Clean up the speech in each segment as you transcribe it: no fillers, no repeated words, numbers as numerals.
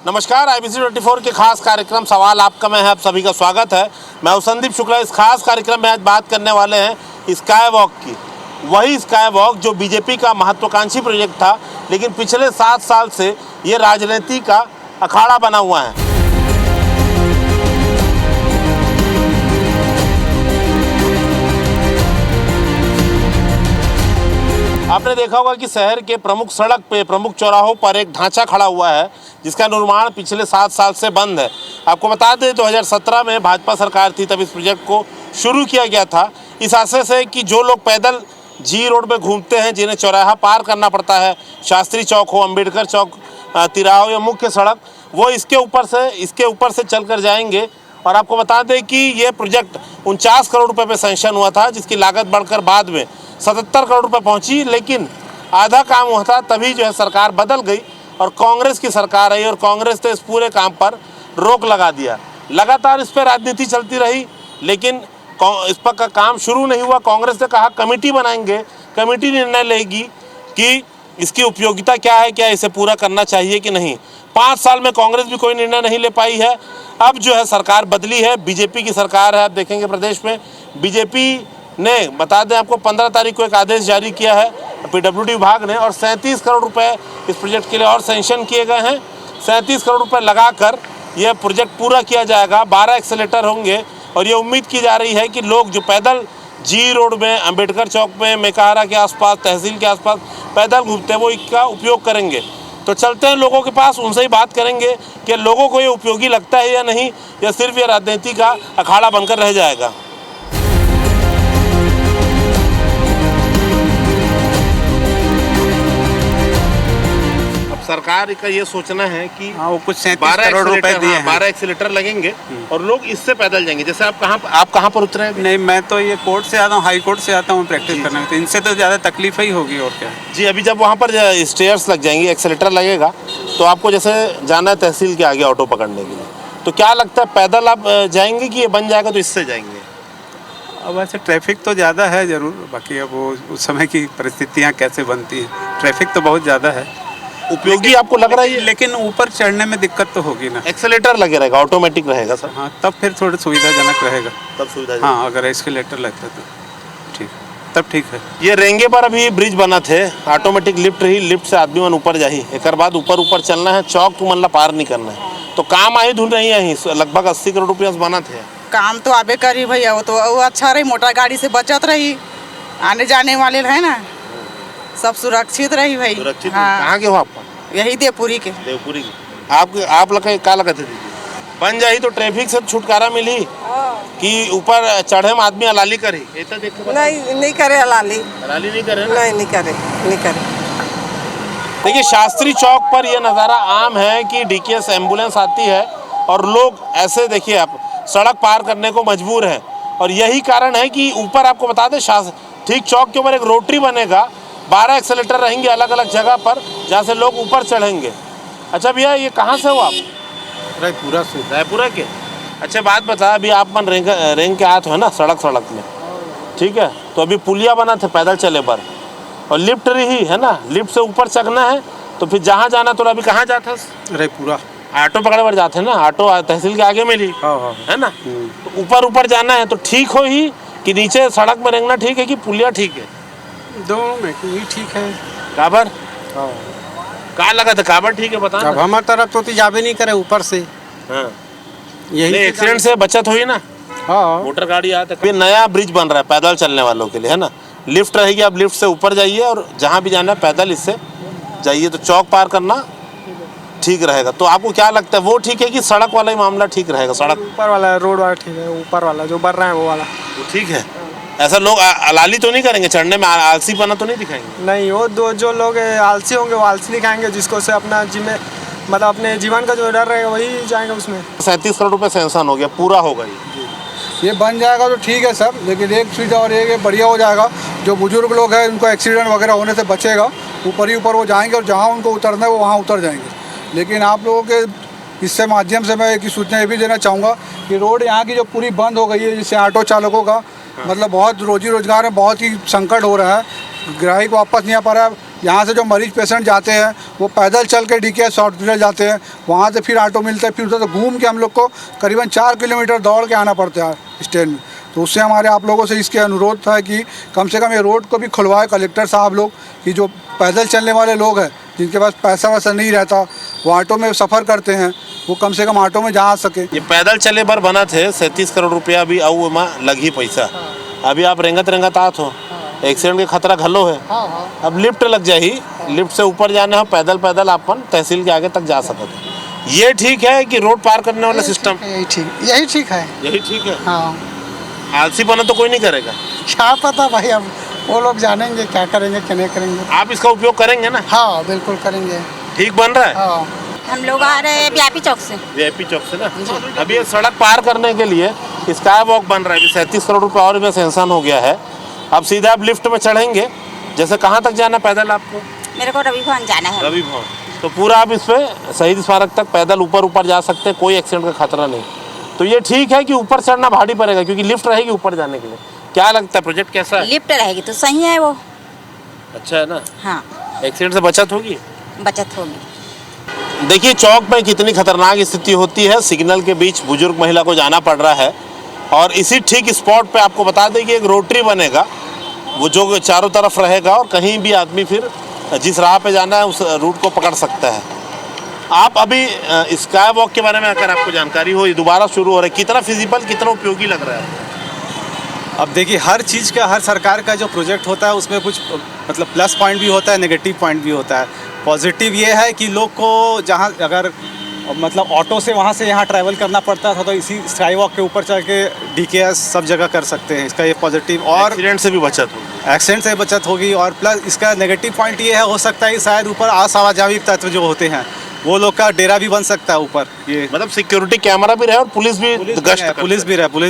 नमस्कार, IBC 24 के खास कार्यक्रम सवाल आपका मैं है आप सभी का स्वागत है। मैं हूं संदीप शुक्ला। इस खास कार्यक्रम में आज बात करने वाले हैं स्काई वॉक की। वही स्काई वॉक जो बीजेपी का महत्वाकांक्षी प्रोजेक्ट था, लेकिन पिछले 7 साल से ये राजनीति का अखाड़ा बना हुआ है। आपने देखा होगा कि शहर के प्रमुख सड़क पे, प्रमुख चौराहों पर एक ढांचा खड़ा हुआ है जिसका निर्माण पिछले 7 साल से बंद है। आपको बता दें 2017 में भाजपा सरकार थी, तब इस प्रोजेक्ट को शुरू किया गया था इस आशय से कि जो लोग पैदल जी रोड में घूमते हैं, जिन्हें चौराहा पार करना पड़ता है, शास्त्री चौक हो, अम्बेडकर चौक, तिराहा हो या मुख्य सड़क, वो इसके ऊपर से चल कर जाएंगे। और आपको बता दें कि ये प्रोजेक्ट 49 करोड़ रुपये पे सैंक्शन हुआ था, जिसकी लागत बढ़कर बाद में 77 करोड़ रुपये पहुंची, लेकिन आधा काम हुआ था तभी जो है सरकार बदल गई और कांग्रेस की सरकार आई और कांग्रेस ने इस पूरे काम पर रोक लगा दिया। लगातार इस पर राजनीति चलती रही, लेकिन इस पर काम शुरू नहीं हुआ। कांग्रेस ने कहा कमेटी बनाएंगे, कमेटी निर्णय लेगी कि इसकी उपयोगिता क्या है, क्या इसे पूरा करना चाहिए कि नहीं। 5 साल में कांग्रेस भी कोई निर्णय नहीं ले पाई है। अब जो है सरकार बदली है, बीजेपी की सरकार है। आप देखेंगे प्रदेश में बीजेपी ने, बता दें आपको, 15 तारीख को एक आदेश जारी किया है PWD विभाग ने, और 37 करोड़ रुपए इस प्रोजेक्ट के लिए और सैंक्शन किए गए हैं। 37 करोड़ रुपए लगाकर यह प्रोजेक्ट पूरा किया जाएगा। 12 एक्सीलेटर होंगे और ये उम्मीद की जा रही है कि लोग जो पैदल जी रोड में, अम्बेडकर चौक में, मेकाहारा के आसपास, तहसील के आसपास पैदल घूमते हैं, वो इसका उपयोग करेंगे। तो चलते हैं लोगों के पास, उनसे ही बात करेंगे कि लोगों को ये उपयोगी लगता है या नहीं, या सिर्फ ये राजनीति का अखाड़ा बनकर रह जाएगा। सरकार का ये सोचना है कि वो कुछ 37 करोड़ रुपए दिए हैं, 12 एक्सीलेटर लगेंगे और लोग इससे पैदल जाएंगे। जैसे आप कहाँ पर उतरे हैं? नहीं, मैं तो ये कोर्ट से आता हूँ, हाई कोर्ट से आता हूँ प्रैक्टिस करने में, तो इनसे तो ज़्यादा तकलीफ ही होगी और क्या। जी, अभी जब वहाँ पर स्टेयर्स लग जाएंगी, एक्सीलेटर लगेगा, तो आपको जैसे जाना है तहसील के आगे ऑटो पकड़ने के लिए, तो क्या लगता है पैदल आप जाएंगे कि ये बन जाएगा तो इससे जाएंगे? अब वैसे ट्रैफिक तो ज़्यादा है ज़रूर, बाकी अब वो उस समय की परिस्थितियाँ कैसे बनती हैं। ट्रैफिक तो बहुत ज़्यादा है। उपयोगी आपको लग रहा है? लेकिन ऊपर चढ़ने में दिक्कत तो होगी ना। एक्सीलेटर लगे रहेगा, ऑटोमेटिक रहेगा सर? हाँ, तब फिर थोड़ा सुविधाजनक रहेगा। तब सुविधाजनक, हाँ, अगर एक्सीलेटर लगता तो ठीक, तब ठीक है। ये रेंगे पर अभी ब्रिज बना थे, ऑटोमेटिक लिफ्ट रही, लिफ्ट से आदमी मन ऊपर जाही, एक बाद ऊपर चलना है, चौक तो मतलब पार नहीं करना है। तो काम आई धुन नहीं आई, लगभग 80 करोड़ रुपया बना थे। काम तो आबे करी भैया, वो तो अच्छा रही, मोटर गाड़ी से बचत रही, आने जाने वाले है ना, सब सुरक्षित रही भाई। सुरक्षित? हाँ। कहाँ के हो आप? यही देवपुरी के। देवपुरी की। आप लगे क्या लगा थे दीदी? बन जाही तो ट्रैफिक से छुटकारा मिली कि ऊपर चढ़े में आदमी हलाली करी? नहीं करे हलाली नहीं करे ना? नहीं करे। देखिए, शास्त्री चौक पर यह नज़ारा आम है कि DKS एम्बुलेंस आती है और लोग ऐसे, देखिए आप, सड़क पार करने को मजबूर हैं। और यही कारण है कि ऊपर आपको बता दें, ठीक चौक के ऊपर एक रोटरी बनेगा, 12 एक्सीलेटर रहेंगे अलग अलग जगह पर, जहाँ से लोग ऊपर चढ़ेंगे। अच्छा भैया, ये कहाँ से हो आप? रायपुरा से। रायपुरा के? अच्छा, बात बता, अभी आप मन रेंग के आते हो ना सड़क में, ठीक है? तो अभी पुलिया बना थे पैदल चले पर, और लिफ्ट रही है ना, लिफ्ट से ऊपर चढ़ना है, तो फिर जहाँ जाना, तो अभी कहाँ जाता? रायपुरा। ऑटो पकड़े पर जाते हैं ना, ऑटो तहसील के आगे मिली है ना, तो ऊपर जाना है तो ठीक हो ही कि नीचे सड़क में रेंगना ठीक है कि पुलिया ठीक है? दोनों में ठीक है। काबर कहाँ लगा था? काबर ठीक है, बता। अब हमारे तरफ तो जाबे नहीं करे ऊपर से। हाँ, यही एक्सीडेंट से बचत हुई ना। हाँ, मोटर गाड़ी आते। फिर नया ब्रिज बन रहा है पैदल चलने वालों के लिए, है ना, लिफ्ट रहेगी, आप लिफ्ट से ऊपर जाइए और जहाँ भी जाना है पैदल इससे जाइए, तो चौक पार करना ठीक रहेगा। तो आपको क्या लगता है, वो ठीक है कि सड़क वाला ही मामला ठीक रहेगा? सड़क ऊपर वाला, रोड वाला ठीक है, ऊपर वाला जो बन रहा है वो वाला वो ठीक है। ऐसा लोग अलाली तो नहीं करेंगे, चढ़ने में आलसी पना तो नहीं दिखाएंगे? नहीं, वो जो लोग आलसी होंगे वो आलसी दिखाएंगे, जिसको से अपना मतलब अपने जीवन का जो डर रहेगा वही जाएंगे उसमें। 37 करोड़ रुपये सैंक्शन हो गया, पूरा होगा ये बन जाएगा तो ठीक है सब, लेकिन एक सुविधा और ये बढ़िया हो जाएगा, जो बुजुर्ग लोग हैं उनको एक्सीडेंट वगैरह होने से बचेगा। ऊपर ही ऊपर वो जाएंगे और जहाँ उनको उतरना है वो वहाँ उतर जाएंगे। लेकिन आप लोगों के इससे माध्यम से मैं एक सूचना ये भी देना चाहूँगा कि रोड यहाँ की जो पूरी बंद हो गई है, जिससे ऑटो चालकों का मतलब बहुत रोजी रोजगार में बहुत ही संकट हो रहा है। ग्राहक वापस नहीं आ पा रहा है। यहाँ से जो मरीज पेशेंट जाते हैं वो पैदल चल के DKS हॉस्पिटल जाते हैं, वहाँ से फिर ऑटो मिलता है, फिर उधर से घूम के हम लोग को करीबन 4 किलोमीटर दौड़ के आना पड़ता है स्टैंड में। तो उससे हमारे आप लोगों से इसके अनुरोध था कि कम से कम ये रोड को भी खुलवाए कलेक्टर साहब लोग, कि जो पैदल चलने वाले लोग हैं जिनके पास पैसा वैसा नहीं रहता, वो ऑटो में सफ़र करते हैं, वो कम से कम ऑटो में जा सके। ये पैदल चले बर बना थे 37 करोड़ रुपया अभी अऊ में लगी पैसा। अभी आप रेंगत आत हो, एक्सीडेंट के खतरा घलो है। अब लिफ्ट लग जाही, लिफ्ट से ऊपर जाना हो, पैदल अपन तहसील के आगे तक जा सकते हैं। ये ठीक है कि रोड पार करने वाला सिस्टम? यही ठीक है। यही ठीक है। हाँ, आलसी बना तो कोई नहीं करेगा। क्या पता भाई, अब वो लोग जानेंगे क्या करेंगे क्या नहीं करेंगे। आप इसका उपयोग करेंगे ना? हाँ बिल्कुल करेंगे। ठीक बन रहा है? हाँ, हम लोग आ रहे हैं VIP चौक से। VIP चौक से ना? अभी ये सड़क पार करने के लिए स्काई वॉक बन रहा है, 37 करोड़ रुपये और इसमें सेंक्शन हो गया है। अब सीधे आप लिफ्ट में चढ़ेंगे, जैसे कहाँ तक जाना है पैदल आपको? मेरे को रवि भवन जाना है। रवि भवन, तो पूरा आप इस पे शहीद स्मारक तक पैदल ऊपर जा सकते हैं, कोई एक्सीडेंट का खतरा नहीं। तो ये ठीक है कि ऊपर चढ़ना भारी पड़ेगा क्योंकि लिफ्ट रहेगी ऊपर जाने के लिए। क्या लगता है प्रोजेक्ट कैसा है? लिफ्ट रहेगी तो सही है वो। अच्छा है ना? हाँ, एक्सीडेंट से बचत होगी। बचत होगी। देखिए चौक में कितनी खतरनाक स्थिति होती है, सिग्नल के बीच बुजुर्ग महिला को जाना पड़ रहा है और इसी ठीक स्पॉट पे आपको बता दें कि एक रोटरी बनेगा, वो जो चारों तरफ रहेगा और कहीं भी आदमी फिर जिस राह पे जाना है उस रूट को पकड़ सकता है। आप अभी स्काई वॉक के बारे में अगर आपको जानकारी हो, ये दोबारा शुरू हो रहा है, कितना फिजिबल, कितना उपयोगी लग रहा है? अब देखिए हर चीज़ का, हर सरकार का जो प्रोजेक्ट होता है उसमें कुछ मतलब प्लस पॉइंट भी होता है, नेगेटिव पॉइंट भी होता है। पॉजिटिव ये है कि लोग को जहाँ अगर मतलब ऑटो से वहाँ से यहाँ ट्रैवल करना पड़ता था तो इसी स्काई वॉक के ऊपर चढ़ के DKS सब जगह कर सकते हैं, इसका ये पॉजिटिव। और एक्सीडेंट से भी बचत होगी। एक्सीडेंट से बचत होगी और प्लस इसका नेगेटिव पॉइंट ये है, हो सकता है कि शायद ऊपर असामाजिक तत्व जो होते हैं वो लोग का डेरा भी बन सकता है ऊपर। ये मतलब सिक्योरिटी कैमरा भी रहे और पुलिस भी गश्त पुलिस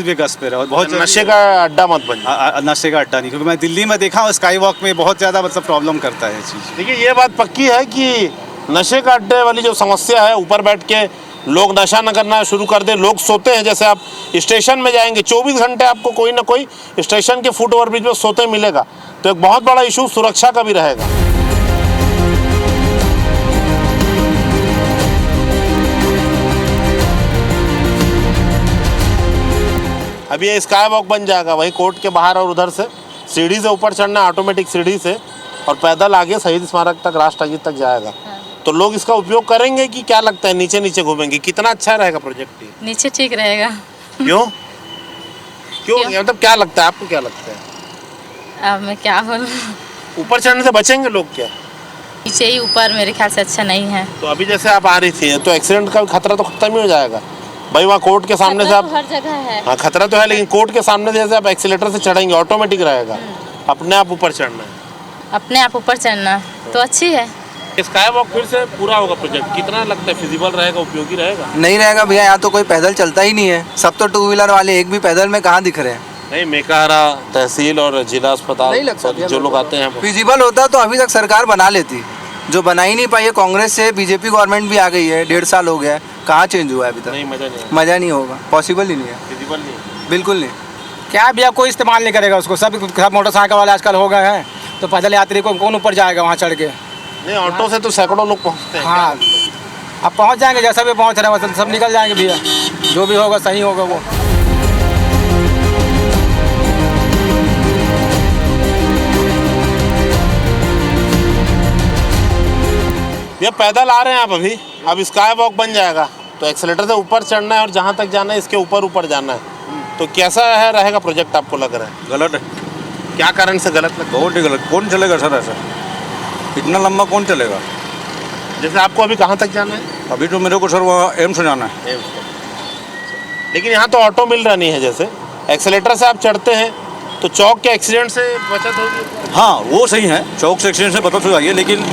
भी गश्त पे रहे और बहुत नशे का अड्डा मत बन जाए। नशे का अड्डा नहीं, क्योंकि मैं दिल्ली में देखा हूँ स्काई वॉक में बहुत ज़्यादा मतलब प्रॉब्लम करता है ये चीज़। देखिए ये बात पक्की है कि नशे का अड्डे वाली जो समस्या है, ऊपर बैठ के लोग नशा न करना शुरू कर दे, लोग सोते हैं। जैसे आप स्टेशन में जाएंगे 24 घंटे आपको कोई ना कोई स्टेशन के फुट ओवर ब्रिज में सोते मिलेगा, तो एक बहुत बड़ा इशू सुरक्षा का भी रहेगा। अभी ये स्काई वॉक बन जाएगा, वही कोर्ट के बाहर और उधर से सीढ़ी से ऊपर चढ़ना, ऑटोमेटिक सीढ़ी से, और पैदल आगे शहीद स्मारक तक, राष्ट्रगीत तक जाएगा। तो लोग इसका उपयोग करेंगे कि क्या लगता है नीचे घूमेंगे? कितना अच्छा रहेगा प्रोजेक्ट? नीचे ठीक रहेगा। क्यों मतलब क्या लगता है आपको, क्या लगता है? अब मैं क्या बोलूं, ऊपर चढ़ने से बचेंगे लोग क्या? नीचे ही ऊपर मेरे ख्याल से अच्छा नहीं है। तो अभी जैसे आप आ रही थी तो एक्सीडेंट का खतरा तो खत्म ही हो जाएगा भाई। वहाँ कोर्ट के सामने से आप, हर जगह है। हाँ खतरा तो है, लेकिन कोर्ट के सामने से जैसे आप एक्सीलेटर से चढ़ेंगे ऑटोमेटिक रहेगा, अपने आप ऊपर चढ़ना है। अपने आप ऊपर चढ़ना तो अच्छी है। स्काई वॉक फिर से पूरा होगा प्रोजेक्ट, कितना लगता है फिजिबल रहेगा, उपयोगी रहेगा? नहीं रहेगा भैया, यहाँ तो कोई पैदल चलता ही नहीं है, सब तो 2 व्हीलर वाले, एक भी पैदल में कहाँ दिख रहे हैं। नहीं, मेकाहारा तहसील और जिला अस्पताल नहीं लगता जो लोग आते हैं फिजिबल होता तो अभी तक सरकार बना लेती, जो बना ही नहीं पाई है। कांग्रेस से बीजेपी गवर्नमेंट भी आ गई है, 1.5 साल हो गया है, कहाँ चेंज हुआ है अभी तक? नहीं, मज़ा नहीं होगा, पॉसिबल ही नहीं है, फिजिबल नहीं, बिल्कुल नहीं। क्या भैया कोई इस्तेमाल नहीं करेगा उसको, सब मोटरसाइकिल वाले आजकल हो गए हैं, तो पैदल यात्री को कौन ऊपर जाएगा वहाँ चढ़ के? नहीं, ऑटो से तो सैकड़ों लोग पहुँचते हैं। हाँ, अब पहुँच जाएंगे, जैसा भी पहुँच रहे हैं सब निकल जाएंगे भैया, जो भी होगा सही होगा वो। ये पैदल आ रहे हैं आप अभी, अब स्काई वॉक बन जाएगा तो एक्सीलेटर से ऊपर चढ़ना है और जहाँ तक जाना है इसके ऊपर जाना है। तो कैसा है रहेगा प्रोजेक्ट आपको लग रहा है? गलत है। क्या कारण से गलत लगता है? बहुत ही गलत। कौन चलेगा सर ऐसा, इतना लंबा कौन चलेगा? जैसे आपको अभी कहाँ तक जाना है? अभी तो मेरे को सर वहाँ एम्स जाना है। लेकिन यहाँ तो ऑटो मिल रहा नहीं है, जैसे एक्सीलेटर से आप चढ़ते हैं तो चौक के एक्सीडेंट से बचत होगी। हाँ वो सही है, चौक से एक्सीडेंट से बचत हो जाएगी, लेकिन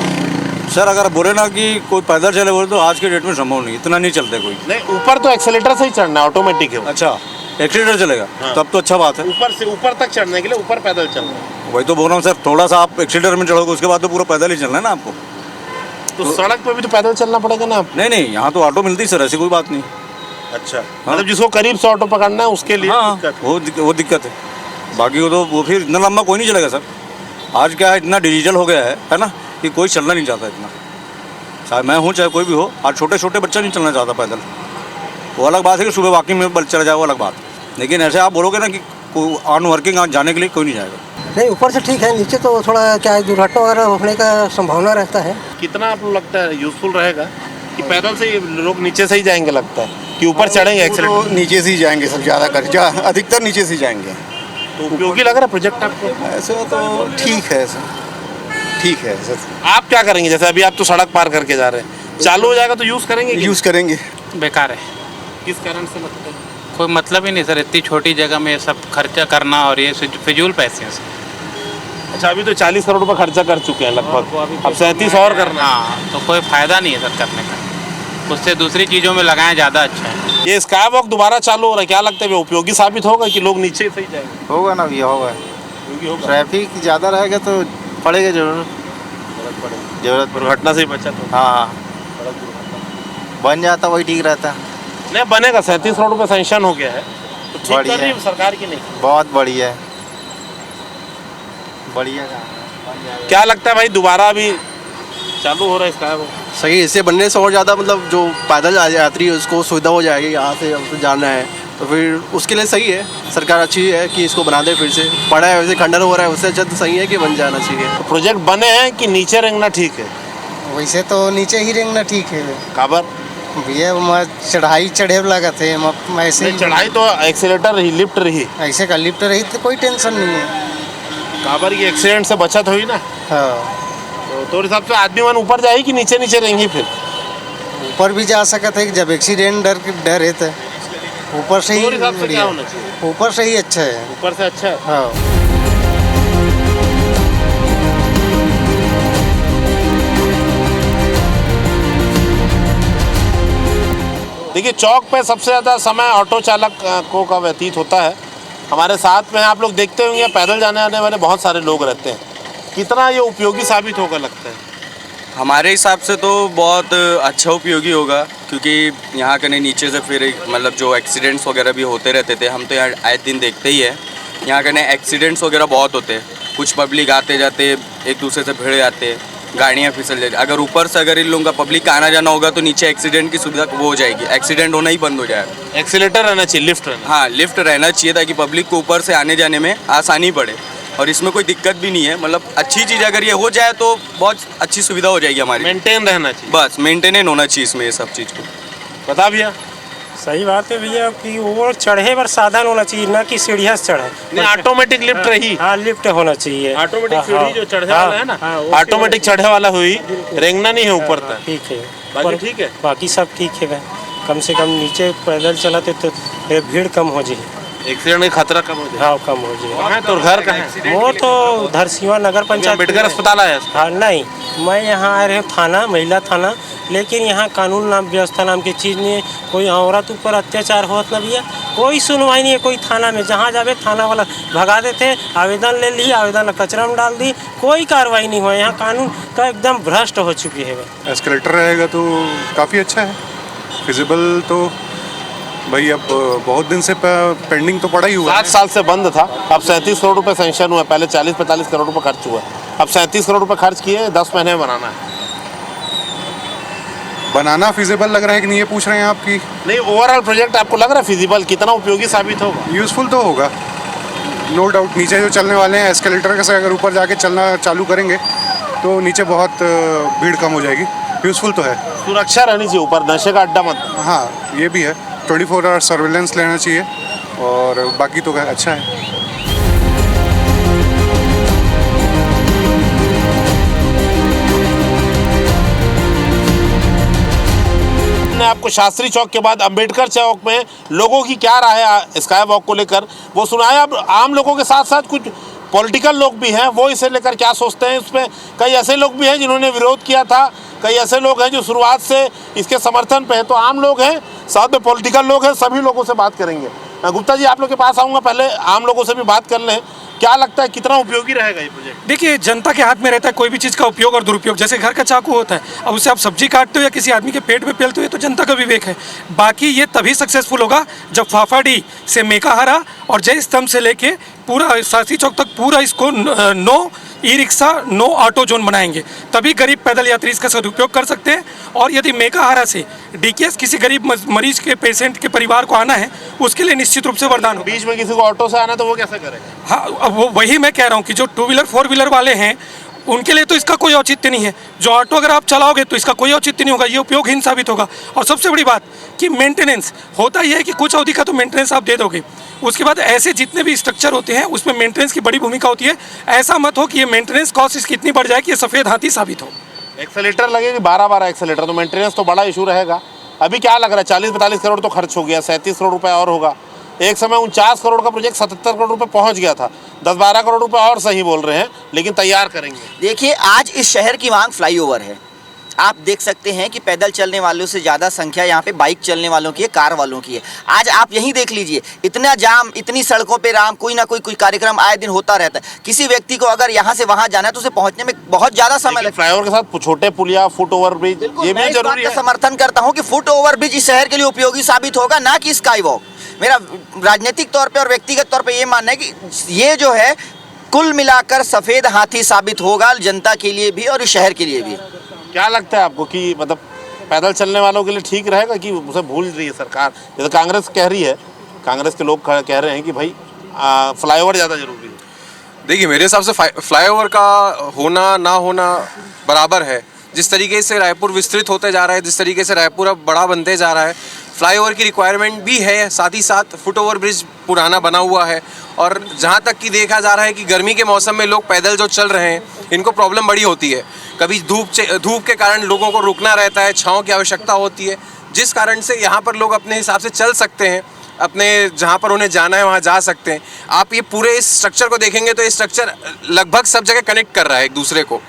सर अगर बोले ना कि कोई पैदल चले बोले तो आज के डेट में संभव नहीं, इतना नहीं चलते कोई। नहीं, ऊपर तो एक्सीलेटर से ही चढ़ना है, ऑटोमेटिक है। अच्छा, एक्सीलेटर चलेगा? हाँ। तब तो अच्छा बात है। ऊपर से ऊपर तक चढ़ने के लिए ऊपर पैदल चलना है। वही तो बोल रहा हूँ सर, थोड़ा सा आप एक्सीलेटर में चढ़ोगे उसके बाद तो पूरा पैदल ही चलना है ना आपको। तो सड़क पे भी तो पैदल चलना पड़ेगा ना। नहीं, यहाँ तो ऑटो मिलती सर, ऐसी कोई बात नहीं। अच्छा, मतलब जिसको करीब से ऑटो पकड़ना है उसके लिए हाँ, दिक्कत। वो दिक्कत है। बाकी वो फिर इतना लंबा कोई नहीं चलेगा सर। आज क्या है, इतना डिजिटल हो गया है ना, कि कोई चलना नहीं चाहता इतना। चाहे मैं हूँ चाहे कोई भी हो, आज छोटे छोटे बच्चा नहीं चलना चाहता पैदल। वो अलग बात है कि सुबह वॉकिंग में चला जाए, वो अलग बात, लेकिन ऐसे आप बोलोगे ना कि ऑन वर्किंग जाने के लिए कोई नहीं जाएगा। नहीं, ऊपर से ठीक है, नीचे तो थोड़ा क्या है, दुर्घटना वगैरह होने का संभावना रहता है। कितना आपको लगता है यूजफुल रहेगा कि पैदल से ही लोग नीचे से ही जाएंगे, लगता है कि ऊपर चढ़ेंगे एक्सीडेंट? तो नीचे से ही जाएंगे सब, ज़्यादा कर अधिकतर नीचे से ही जाएंगे। तो उपयोगी लग रहा है प्रोजेक्ट आपको? ऐसे तो ठीक है सर, ठीक है सर। आप क्या करेंगे? जैसे अभी आप तो सड़क पार करके जा रहे हैं, चालू हो जाएगा तो यूज़ करेंगे? यूज़ करेंगे। बेकार है, किस कारण से लगता है? कोई मतलब ही नहीं सर, इतनी छोटी जगह में सब खर्चा करना, और ये फिजूल पैसे हैं सर। अच्छा, अभी तो 40 करोड़ रुपए खर्चा कर चुके हैं लगभग, अब 37 और करना। हाँ, तो कोई फ़ायदा नहीं है सर करने का, उससे दूसरी चीज़ों में लगाएं ज़्यादा अच्छा है। ये स्काई वॉक दोबारा चालू हो रहा है, क्या लगता है उपयोगी साबित होगा कि लोग नीचे से ही जाएंगे? होगा ना भैया, होगा। ट्रैफिक ज़्यादा रहेगा तो पड़ेगा जरूर, जरूरत दुर्घटना से ही बचा तो। हाँ, बन जाता वही ठीक रहता। नहीं बनेगा, 37 करोड़ रुपए सैंक्शन हो गया है, तो ठीक कर रही है सरकार की नहीं? बहुत बढ़िया है, बढ़िया। क्या लगता है भाई, दोबारा अभी चालू हो रहा है स्काई वॉक? सही, इससे बनने से और ज़्यादा मतलब जो पैदल यात्री है उसको सुविधा हो जाएगी, यहाँ से हमसे जाना है तो फिर उसके लिए सही है। सरकार अच्छी है कि इसको बना दे, फिर से पड़ा है वैसे खंडर हो रहा है, उससे अच्छा तो सही है कि बन जाना चाहिए। तो प्रोजेक्ट बने हैं कि नीचे रेंगना ठीक है? वैसे तो नीचे ही रेंगना ठीक है काबर भैया, चढ़ाई चढ़े लगा थे ऐसे। चढ़ाई तो एक्सीलेटर रही, लिफ्ट रही, ऐसे का लिफ्ट रही तो कोई टेंशन नहीं है। काबर की एक्सीडेंट से बचत हुई ना। हाँ, तो हिसाब से आदमी मन ऊपर जाएगी कि नीचे नीचे रहेंगी? फिर ऊपर भी जा सकते है, जब एक्सीडेंट डर है तो ऊपर से ही क्या होना चाहिए? ऊपर से ही अच्छा है, ऊपर से अच्छा है। हाँ। देखिए, चौक पे सबसे ज़्यादा समय ऑटो चालकों का व्यतीत होता है। हमारे साथ में आप लोग देखते होंगे पैदल जाने आने वाले बहुत सारे लोग रहते हैं। कितना ये उपयोगी साबित होगा लगता है? हमारे हिसाब से तो बहुत अच्छा उपयोगी होगा, क्योंकि यहाँ कहीं नीचे से फिर मतलब जो एक्सीडेंट्स वगैरह भी होते रहते थे, हम तो यहाँ आए दिन देखते ही है, यहाँ कहीं एक्सीडेंट्स वगैरह बहुत होते हैं। कुछ पब्लिक आते जाते एक दूसरे से भिड़ जाते, गाड़ियाँ फिसल जाती। अगर ऊपर से अगर इन लोगों का पब्लिक का आना जाना होगा तो नीचे एक्सीडेंट की सुविधा वो हो जाएगी, एक्सीडेंट होना ही बंद हो जाएगा। एक्सीलेटर रहना चाहिए, लिफ्ट रहना? हाँ, लिफ्ट रहना चाहिए ताकि पब्लिक को ऊपर से आने जाने में आसानी पड़े, और इसमें कोई दिक्कत भी नहीं है। मतलब अच्छी चीज़ अगर ये हो जाए तो बहुत अच्छी सुविधा हो जाएगी हमारी। मेंटेन रहना चाहिए, बस मेंटेन होना चाहिए इसमें ये सब चीज़ को। बता भैया। सही बात है भैया कि वो चढ़े पर साधन होना चाहिए, ना कि सीढ़ियाँ से चढ़े। ऑटोमेटिक लिफ्ट रही? हाँ, लिफ्ट होना चाहिए। ऑटोमेटिक सीढ़ी जो चढ़ने वाला है ना, ऑटोमेटिक चढ़े वाला हुई, रेंगना नहीं है ऊपर तक। ठीक है, बाकी ठीक है, बाकी सब ठीक है। कम से कम नीचे पैदल चलाते तो भीड़ कम हो जाए, एक्सीडेंट का खतरा कम हो जाए। हाँ, कम हो जाए। कहाँ है तो घर कहाँ है? वो तो धरसीवा नगर पंचायत अम्बेडकर अस्पताल आया? हाँ, नहीं, मैं यहाँ आ रहे हूँ थाना, महिला थाना, लेकिन यहाँ कानून नाम व्यवस्था नाम की चीज़ नहीं है। कोई औरत ऊपर अत्याचार होत ना भैया, कोई सुनवाई नहीं है। कोई थाना में जहाँ जावे थाना वाला भगा देते, आवेदन ले ली, आवेदन कचरा में डाल दी, कोई कार्रवाई नहीं हुआ। यहाँ कानून का एकदम भ्रष्ट हो चुकी है। एस्केलेटर रहेगा तो काफ़ी अच्छा है, फिजिबल तो भाई अब बहुत दिन से पेंडिंग तो पड़ा ही हुआ है। 7 साल से बंद था, अब 37 करोड़ रुपए सैंक्शन हुआ। पहले 40-45 करोड़ रुपए खर्च हुआ, अब 37 करोड़ रुपए खर्च किए, 10 महीने में बनाना है। बनाना फिजिबल लग रहा है कि नहीं, ये पूछ रहे हैं आपकी? नहीं, ओवरऑल प्रोजेक्ट आपको लग रहा है फिजिबल, कितना उपयोगी साबित होगा? यूज़फुल तो होगा, नो डाउट। नीचे जो चलने वाले हैं एस्केलेटर से अगर ऊपर जाके चलना चालू करेंगे तो नीचे बहुत भीड़ कम हो जाएगी। यूज़फुल तो है। सुरक्षा रहनी चाहिए ऊपर, नशे का अड्डा मत। हाँ, ये भी है, 24 आवर सर्वेलेंस लेना चाहिए, और बाकी तो अच्छा है। आपको शास्त्री चौक के बाद अंबेडकर चौक में लोगों की क्या राय है स्काई वॉक को लेकर वो सुनाया। अब आम लोगों के साथ साथ कुछ पॉलिटिकल लोग भी हैं, वो इसे लेकर क्या सोचते हैं। उसमें कई ऐसे लोग भी हैं जिन्होंने विरोध किया था, कई ऐसे लोग हैं जो शुरुआत से इसके समर्थन पे हैं, तो आम लोग हैं, साथ में पॉलिटिकल लोग हैं, सभी लोगों से बात करेंगे। गुप्ता जी, आप लोग के पास आऊँगा, पहले आम लोगों से भी बात कर लें। क्या लगता है कितना उपयोगी रहेगा ये प्रोजेक्ट? देखिए, जनता के हाथ में रहता है कोई भी चीज़ का उपयोग और दुरुपयोग। जैसे घर का चाकू होता है, अब उससे आप सब्जी काटते हो या किसी आदमी के पेट में पेलते हो, ये तो जनता का विवेक है। बाकी ये तभी सक्सेसफुल होगा जब फाफाडी से मेकाहारा और जय स्तंभ से लेके पूरा शास्त्री चौक तक पूरा इसको no e rickshaw no auto zone बनाएंगे, तभी गरीब पैदल यात्री इसका सदुपयोग कर सकते हैं। और यदि मेकाहारा से डीकेएस किसी गरीब मरीज के पेशेंट के परिवार को आना है, उसके लिए निश्चित रूप से वरदान हो। बीच में किसी को ऑटो से आना तो वो कैसे करेगा? हाँ, अब वही मैं कह रहा हूँ कि जो 2 व्हीलर 4 व्हीलर वाले हैं उनके लिए तो इसका कोई औचित्य नहीं है। जो ऑटो अगर आप चलाओगे तो इसका कोई औचित्य नहीं होगा, ये उपयोगहीन साबित होगा। और सबसे बड़ी बात कि मेंटेनेंस होता ही है कि कुछ अवधि का तो मेंटेनेंस आप दे दोगे, उसके बाद ऐसे जितने भी स्ट्रक्चर होते हैं उसमें मेंटेनेंस की बड़ी भूमिका होती है। ऐसा मत हो कि ये मेंटेनेंस कॉस्ट इसकी इतनी बढ़ जाए कि ये सफ़ेद हाथी साबित हो। एक्सेलेटर लगेगी 12 एक्सेलेटर, तो मेंटेनेंस तो बड़ा इशू रहेगा। अभी क्या लग रहा है 40-42 करोड़ तो खर्च हो गया, 37 करोड़ रुपए और होगा। एक समय 49 करोड़ का प्रोजेक्ट 77 करोड़ रुपए पहुंच गया था, 10-12 करोड़ रुपए और सही बोल रहे हैं, लेकिन तैयार करेंगे। देखिए, आज इस शहर की मांग फ्लाईओवर है। आप देख सकते हैं कि पैदल चलने वालों से ज़्यादा संख्या यहाँ पे बाइक चलने वालों की है, कार वालों की है। आज आप यहीं देख लीजिए, इतना जाम, इतनी सड़कों पे राम, कोई ना कोई कार्यक्रम आए दिन होता रहता है। किसी व्यक्ति को अगर यहाँ से वहाँ जाना है तो उसे पहुँचने में बहुत ज़्यादा समय लगता है। फ्लाईओवर के साथ छोटे पुलिया, फुट ओवर ब्रिज, ये भी जरूरी है। समर्थन करता हूँ कि फुट ओवर ब्रिज इस शहर के लिए उपयोगी साबित होगा, ना कि स्काई वॉक। मेरा राजनीतिक तौर पर और व्यक्तिगत तौर पर ये मानना है कि ये जो है कुल मिलाकर सफ़ेद हाथी साबित होगा, जनता के लिए भी और इस शहर के लिए भी। क्या लगता है आपको कि मतलब पैदल चलने वालों के लिए ठीक रहेगा कि उसे भूल रही है सरकार? जैसे कांग्रेस कह रही है, कांग्रेस के लोग कह रहे हैं कि भाई फ्लाईओवर ज़्यादा जरूरी है। देखिए, मेरे हिसाब से फ्लाईओवर का होना ना होना बराबर है। जिस तरीके से रायपुर विस्तृत होते जा रहा है, जिस तरीके से रायपुर अब बड़ा बनते जा रहा है, फ्लाईओवर की रिक्वायरमेंट भी है। साथ ही साथ फुट ओवर ब्रिज पुराना बना हुआ है, और जहाँ तक कि देखा जा रहा है कि गर्मी के मौसम में लोग पैदल जो चल रहे हैं, इनको प्रॉब्लम बड़ी होती है। कभी धूप के कारण लोगों को रुकना रहता है, छांव की आवश्यकता होती है, जिस कारण से यहाँ पर लोग अपने हिसाब से चल सकते हैं, अपने जहाँ पर उन्हें जाना है वहाँ जा सकते हैं। आप ये पूरे इस स्ट्रक्चर को देखेंगे तो ये स्ट्रक्चर लगभग सब जगह कनेक्ट कर रहा है एक दूसरे को।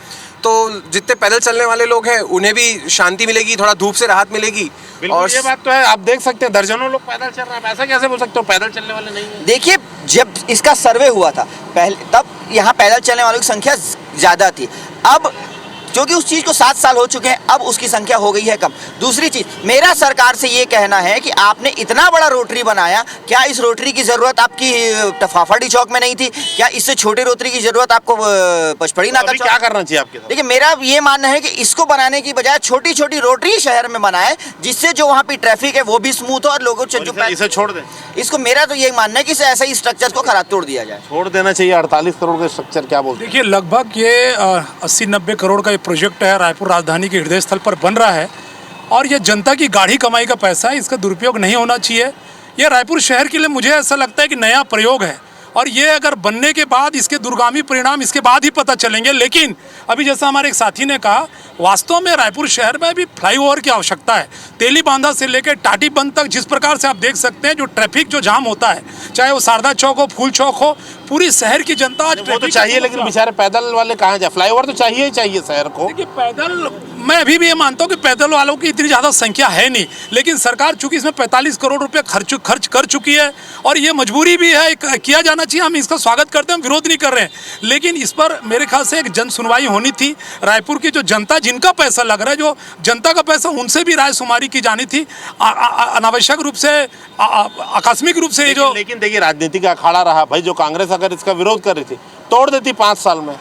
तो जितने पैदल चलने वाले लोग हैं उन्हें भी शांति मिलेगी, थोड़ा धूप से राहत मिलेगी। और ये बात तो है, आप देख सकते हैं दर्जनों लोग पैदल चल रहे हैं, ऐसा कैसे बोल सकते हो पैदल चलने वाले नहीं है? देखिए, जब इसका सर्वे हुआ था पहले, तब यहाँ पैदल चलने वालों की संख्या ज़्यादा थी। अब क्योंकि उस चीज़ को 7 साल हो चुके हैं, अब उसकी संख्या हो गई है कम। दूसरी चीज़, मेरा सरकार से ये कहना है कि आपने इतना बड़ा रोटरी बनाया, क्या इस रोटरी की ज़रूरत आपकी फाफाडी चौक में नहीं थी? क्या इससे छोटे रोटरी की ज़रूरत आपको पचपड़ी नाका चौक? क्या करना चाहिए आपके साथ? देखिए, मेरा ये मानना है कि इसको बनाने की बजाय छोटी छोटी रोटरी शहर में बनाए, जिससे जो वहाँ पे ट्रैफिक है वो भी स्मूथ हो और लोगों को इसे छोड़ दें। इसको मेरा तो ये मानना है कि ऐसा ही स्ट्रक्चर को खराब तोड़ दिया जाए, छोड़ देना चाहिए। 48 करोड़ का स्ट्रक्चर क्या बोलते हैं? देखिए, लगभग ये 80-90 करोड़ का ये प्रोजेक्ट है, रायपुर राजधानी के हृदय स्थल पर बन रहा है, और ये जनता की गाढ़ी कमाई का पैसा है, इसका दुरुपयोग नहीं होना चाहिए। ये रायपुर शहर के लिए मुझे ऐसा लगता है कि नया प्रयोग है, और ये अगर बनने के बाद इसके दूरगामी परिणाम इसके बाद ही पता चलेंगे। लेकिन अभी जैसा हमारे एक साथी ने कहा, वास्तव में रायपुर शहर में भी फ्लाईओवर की आवश्यकता है। तेली बांधा से लेकर टाटी बंद तक जिस प्रकार से आप देख सकते हैं, जो ट्रैफिक जो जाम होता है, चाहे वो शारदा चौक हो, फूल चौक हो, पूरी शहर की जनता आज वो तो चाहिए, लेकिन बेचारे पैदल वाले कहाँ जाए? फ्लाईओवर तो चाहिए ही चाहिए शहर को। देखिए, पैदल मैं अभी भी ये मानता हूँ कि पैदल वालों की इतनी ज़्यादा संख्या है नहीं, लेकिन सरकार चूंकि इसमें 45 करोड़ रुपये खर्च कर चुकी है, और ये मजबूरी भी है, किया जाना चाहिए। हम इसका स्वागत करते हैं, हम विरोध नहीं कर रहे हैं, लेकिन इस पर मेरे ख्याल से एक जन सुनवाई होनी थी। रायपुर की जो जनता, जिनका पैसा लग रहा है, जो जनता का पैसा, उनसे भी राय शुमारी की जानी थी। अनावश्यक रूप से, आकस्मिक रूप से जो, लेकिन देखिए, राजनीति का अखाड़ा रहा भाई। जो कांग्रेस अगर इसका विरोध कर रही थी, तोड़ देती 5 साल में,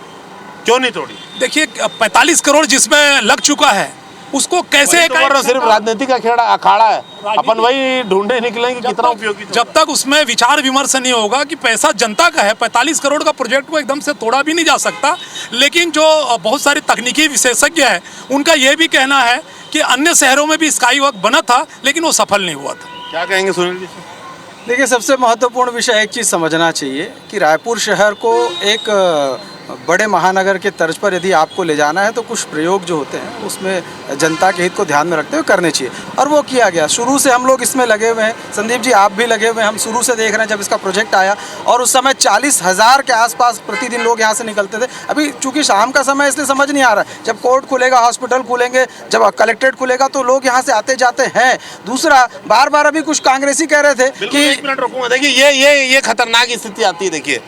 क्यों नहीं तोड़ी? देखिए, 45 करोड़ जिसमें लग चुका है, उसको कैसे तो सिर्फ राजनीतिक अखाड़ा है, अपन वही ढूंढे निकलेंगे कितना उपयोगी। जब तक उसमें विचार विमर्श नहीं होगा कि पैसा जनता का है, 45 करोड़ का प्रोजेक्ट को एकदम से तोड़ा भी नहीं जा सकता। लेकिन जो बहुत सारे तकनीकी विशेषज्ञ हैं, उनका ये भी कहना है कि अन्य शहरों में भी स्काई वॉक बना था, लेकिन वो सफल नहीं हुआ था। क्या कहेंगे सुनील जी? देखिए, सबसे महत्वपूर्ण विषय एक चीज़ समझना चाहिए कि रायपुर शहर को एक बड़े महानगर के तर्ज पर यदि आपको ले जाना है तो कुछ प्रयोग जो होते हैं उसमें जनता के हित को ध्यान में रखते हुए करने चाहिए, और वो किया गया। शुरू से हम लोग इसमें लगे हुए हैं, संदीप जी आप भी लगे हुए हैं, हम शुरू से देख रहे हैं जब इसका प्रोजेक्ट आया, और उस समय 40,000 के आसपास प्रतिदिन लोग यहाँ से निकलते थे। अभी चूंकि शाम का समय इसलिए समझ नहीं आ रहा है, जब कोर्ट खुलेगा, हॉस्पिटल खुलेंगे, जब कलेक्ट्रेट खुलेगा तो लोग यहाँ से आते जाते हैं। दूसरा, बार बार अभी कुछ कांग्रेसी कह रहे थे कि 1 मिनट रुकूंगा। देखिए, ये खतरनाक स्थिति आती है। देखिए,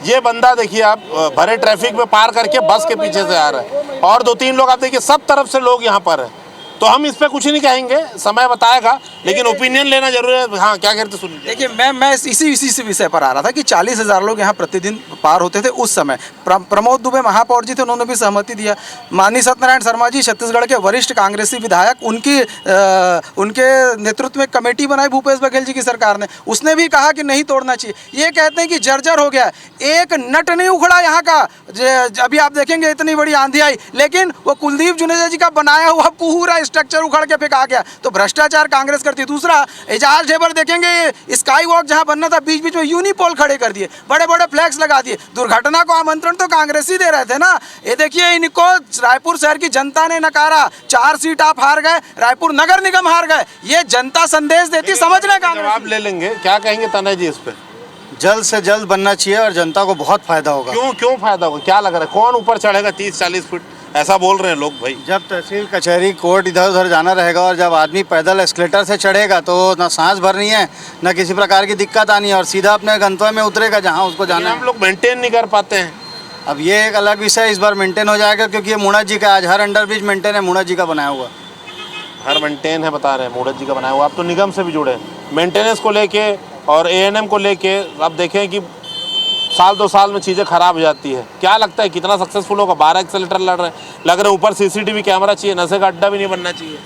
ये बंदा देखिए, आप भरे ट्रैफिक में पार करके बस के पीछे से आ रहा है, और 2-3 लोग आप देखिए, सब तरफ से लोग यहाँ पर हैं। तो हम इस पे कुछ नहीं कहेंगे, समय बताएगा। लेकिन ओपिनियन लेना जरूरी है। हाँ, क्या कहते सुनिए। देखिए, मैं इसी विषय पर आ रहा था कि 40,000 लोग यहाँ प्रतिदिन पार होते थे उस समय। प्रमोद दुबे महापौर जी थे, उन्होंने भी सहमति दिया। माननीय सत्यनारायण शर्मा जी छत्तीसगढ़ के वरिष्ठ कांग्रेसी विधायक, उनके नेतृत्व में कमेटी बनाई भूपेश बघेल जी की सरकार ने, उसने भी कहा कि नहीं तोड़ना चाहिए। ये कहते हैं कि जर्जर हो गया, एक नट नहीं उखड़ा यहाँ का। अभी आप देखेंगे इतनी बड़ी आंधी आई, लेकिन वो कुलदीप जुनेजा जी का बनाया हुआ पूरा स्ट्रक्चर उखड़ के फेंका गया। तो भ्रष्टाचार कांग्रेस करती। दूसरा, एजाज ढेबर देखेंगे, स्काई वॉक जहाँ बनना था बीच बीच में यूनिपोल खड़े कर दिए, बड़े बड़े फ्लैग्स लगा दिए। दुर्घटना को आमंत्रण तो कांग्रेस ही दे रहे थे ना। ये देखिए, इनको रायपुर शहर की जनता ने नकारा। 4 सीट आप हार गए, रायपुर नगर निगम हार गए। ये जनता संदेश देती, समझ लें कांग्रेस। जवाब ले लेंगे, क्या कहेंगे तनय जी इस पे? जल्द से जल्द बनना चाहिए और जनता को बहुत फायदा होगा। क्यों फायदा होगा? क्या लग रहा है, कौन ऊपर चढ़ेगा 30-40 फीट? ऐसा बोल रहे हैं लोग भाई। जब तहसील कचहरी कोर्ट इधर उधर जाना रहेगा और जब आदमी पैदल एस्केलेटर से चढ़ेगा तो ना सांस भरनी है, ना किसी प्रकार की दिक्कत आनी है और सीधा अपने गंतव्य में उतरेगा जहाँ उसको जाना है। हम लोग मेंटेन नहीं कर पाते हैं। अब ये एक अलग विषय, इस बार मेंटेन हो जाएगा क्योंकि ये मुणत जी का, आज हर अंडरब्रिज मेंटेन है, मुणत जी का बनाया हुआ। हर मेंटेन है बता रहे हैं, मुणत जी का बनाया हुआ। आप तो निगम से भी जुड़े हैं, मेंटेनेंस को लेके और ANM को लेके। आप देखें कि साल 2 साल में चीज़ें खराब हो जाती है। क्या लगता है कितना सक्सेसफुल होगा? 12 एक्सेलेटर लग रहे हैं, ऊपर CCTV कैमरा चाहिए, नशे का अड्डा भी नहीं बनना चाहिए।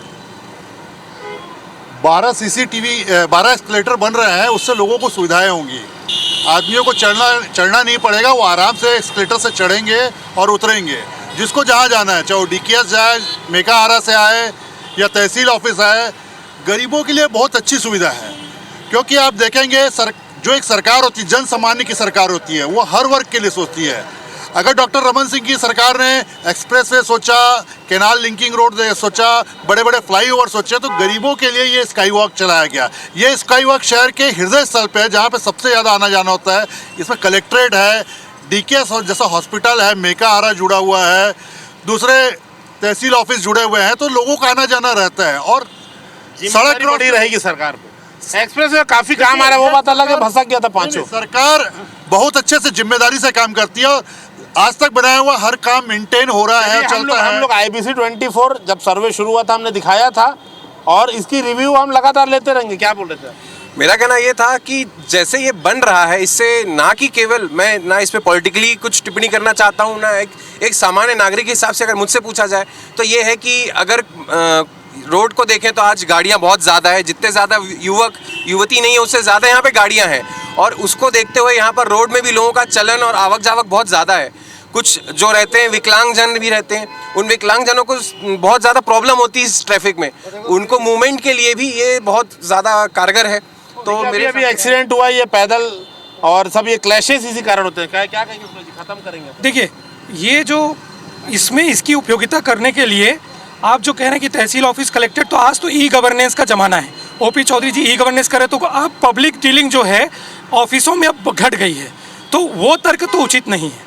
12 एस्केलेटर बन रहे हैं, उससे लोगों को सुविधाएं होंगी। आदमियों को चढ़ना नहीं पड़ेगा, वो आराम से एस्केलेटर से चढ़ेंगे और उतरेंगे। जिसको जहाँ जाना है, चाहे वो DKS जाए, मेकाहारा से आए या तहसील ऑफिस आए, गरीबों के लिए बहुत अच्छी सुविधा है। क्योंकि आप देखेंगे जो एक सरकार होती है, जन सामान्य की सरकार होती है, वो हर वर्ग के लिए सोचती है। अगर डॉक्टर रमन सिंह की सरकार ने एक्सप्रेसवे सोचा, कैनाल लिंकिंग रोड सोचा, बड़े बड़े फ्लाईओवर सोचे, तो गरीबों के लिए ये स्काई वॉक चलाया गया। ये स्काई वॉक शहर के हृदय स्थल पे है, जहाँ पे सबसे ज़्यादा आना जाना होता है। इसमें कलेक्ट्रेट है, DKS जैसा हॉस्पिटल है, मेकाहारा जुड़ा हुआ है, दूसरे तहसील ऑफिस जुड़े हुए हैं, तो लोगों का आना जाना रहता है। और सड़क बड़ी रहेगी सरकार को। एक्सप्रेस में काफी काम आ रहा है, वो बात अलग है, भसक गया था पांचों। सरकार बहुत अच्छे से जिम्मेदारी से काम करती है और आज तक बनाया हुआ हर काम मेंटेन हो रहा है, चलता है। हम लोग IBC 24 जब सर्वे शुरू हुआ था हमने दिखाया था और इसकी रिव्यू हम लगातार लेते रहेंगे। क्या बोल रहे थे? मेरा कहना ये था कि जैसे ये बन रहा है, इससे ना कि केवल मैं ना इस पे पॉलिटिकली कुछ टिप्पणी करना चाहता हूँ, ना एक सामान्य नागरिक के हिसाब से अगर मुझसे पूछा जाए तो ये है कि अगर रोड को देखें तो आज गाड़ियाँ बहुत ज़्यादा है। जितने ज़्यादा युवक युवती नहीं है, उससे ज़्यादा यहाँ पे गाड़ियाँ हैं। और उसको देखते हुए यहाँ पर रोड में भी लोगों का चलन और आवक जावक बहुत ज़्यादा है। कुछ जो रहते हैं विकलांगजन भी रहते हैं, उन विकलांगजनों को बहुत ज़्यादा प्रॉब्लम होती है इस ट्रैफिक में। उनको मूवमेंट के लिए भी ये बहुत ज़्यादा कारगर है। तो मेरे अभी एक्सीडेंट हुआ, ये पैदल और सब ये क्लैशेस इसी कारण होते हैं। क्या कहेंगे उसमें जी? खत्म करेंगे। देखिए, ये जो इसमें इसकी उपयोगिता करने के लिए आप जो कह रहे हैं कि तहसील ऑफिस कलेक्टेड, तो आज तो E-गवर्नेंस का ज़माना है। OP चौधरी जी E-गवर्नेंस करें तो अब पब्लिक डीलिंग जो है ऑफिसों में अब घट गई है, तो वो तर्क तो उचित नहीं है।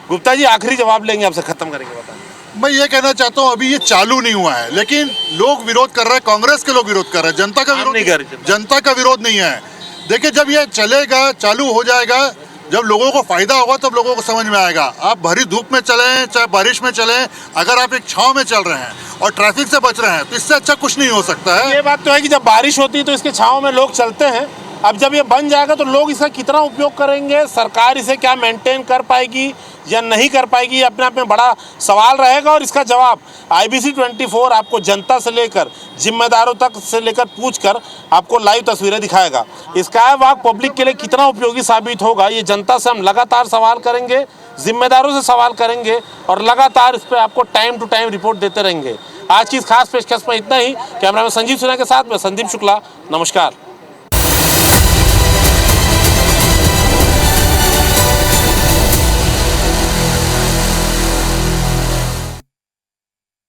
गुप्ता जी आखिरी जवाब लेंगे आपसे, खत्म करेंगे। बताएं। मैं ये कहना चाहता हूँ, अभी ये चालू नहीं हुआ है, लेकिन लोग विरोध कर रहे हैं, कांग्रेस के लोग विरोध कर रहे हैं, जनता का विरोध नहीं कर रहे। जनता का विरोध नहीं है। देखिए, जब ये चलेगा, चालू हो जाएगा, जब लोगों को फायदा होगा तब लोगों को समझ में आएगा। आप भरी धूप में चलें चाहे बारिश में चलें, अगर आप एक छांव में चल रहे हैं और ट्रैफिक से बच रहे हैं तो इससे अच्छा कुछ नहीं हो सकता है। ये बात तो है कि जब बारिश होती है तो इसके छांव में लोग चलते हैं। अब जब ये बन जाएगा तो लोग इसका कितना उपयोग करेंगे, सरकार इसे क्या मेंटेन कर पाएगी या नहीं कर पाएगी, अपने आप में बड़ा सवाल रहेगा। और इसका जवाब IBC 24 आपको जनता से लेकर जिम्मेदारों तक से लेकर पूछकर आपको लाइव तस्वीरें दिखाएगा। स्काई वॉक पब्लिक के लिए कितना उपयोगी साबित होगा, ये जनता से हम लगातार सवाल करेंगे, जिम्मेदारों से सवाल करेंगे और लगातार इस पर आपको टाइम टू टाइम रिपोर्ट देते रहेंगे। आज की इस खास पेशकश में इतना ही। कैमरामैन संजीव सिन्हा के साथ मैं संदीप शुक्ला, नमस्कार।